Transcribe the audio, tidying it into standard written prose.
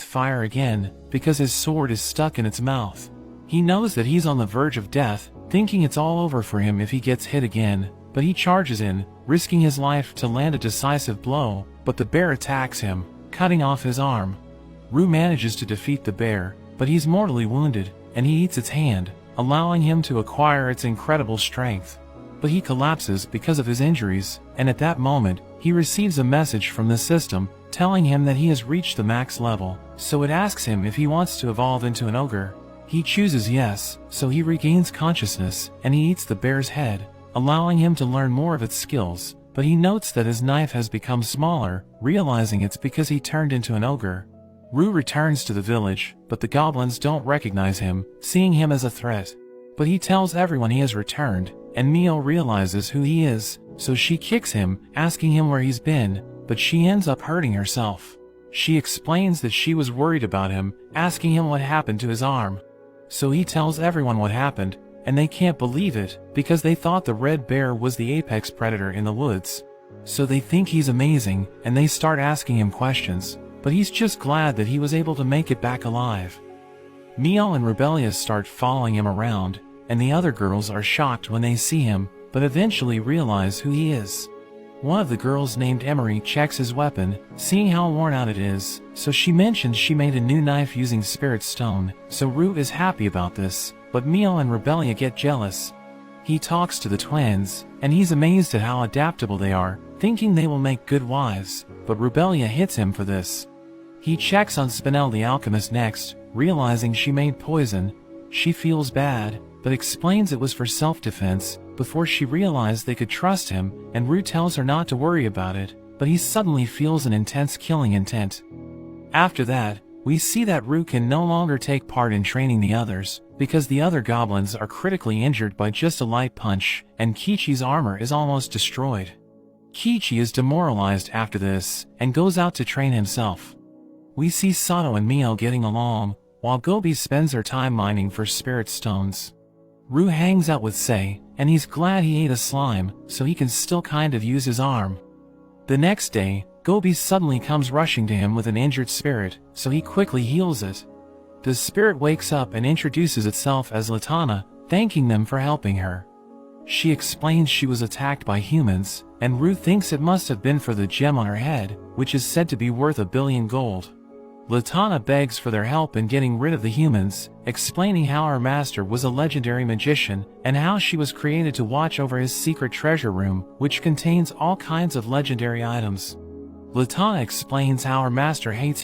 fire again, because his sword is stuck in its mouth. He knows that he's on the verge of death, thinking it's all over for him if he gets hit again, but he charges in, risking his life to land a decisive blow, but the bear attacks him, cutting off his arm. Rue manages to defeat the bear, but he's mortally wounded, and he eats its hand, allowing him to acquire its incredible strength. But he collapses because of his injuries, and at that moment, he receives a message from the system, telling him that he has reached the max level, so it asks him if he wants to evolve into an ogre. He chooses yes, so he regains consciousness, and he eats the bear's head, allowing him to learn more of its skills, but he notes that his knife has become smaller, realizing it's because he turned into an ogre. Rue returns to the village, but the goblins don't recognize him, seeing him as a threat. But he tells everyone he has returned, and Mio realizes who he is, so she kicks him, asking him where he's been, but she ends up hurting herself. She explains that she was worried about him, asking him what happened to his arm. So he tells everyone what happened, and they can't believe it, because they thought the red bear was the apex predator in the woods. So they think he's amazing, and they start asking him questions, but he's just glad that he was able to make it back alive. Mio and Rebellious start following him around, and the other girls are shocked when they see him, but eventually realize who he is. One of the girls named Emery checks his weapon, seeing how worn out it is, so she mentions she made a new knife using Spirit Stone, so Rue is happy about this, but Mio and Rebellia get jealous. He talks to the twins, and he's amazed at how adaptable they are, thinking they will make good wives, but Rebellia hits him for this. He checks on Spinel the alchemist next, realizing she made poison. She feels bad, but explains it was for self-defense, before she realized they could trust him, and Rue tells her not to worry about it, but he suddenly feels an intense killing intent. After that, we see that Rue can no longer take part in training the others, because the other goblins are critically injured by just a light punch, and Kichi's armor is almost destroyed. Kichi is demoralized after this, and goes out to train himself. We see Sato and Mio getting along, while Gobi spends her time mining for spirit stones. Rue hangs out with Sei, and he's glad he ate a slime, so he can still kind of use his arm. The next day, Gobi suddenly comes rushing to him with an injured spirit, so he quickly heals it. The spirit wakes up and introduces itself as Latana, thanking them for helping her. She explains she was attacked by humans, and Rue thinks it must have been for the gem on her head, which is said to be worth 1 billion gold. Latana begs for their help in getting rid of the humans, explaining how her master was a legendary magician, and how she was created to watch over his secret treasure room, which contains all kinds of legendary items. Latana explains how her master hates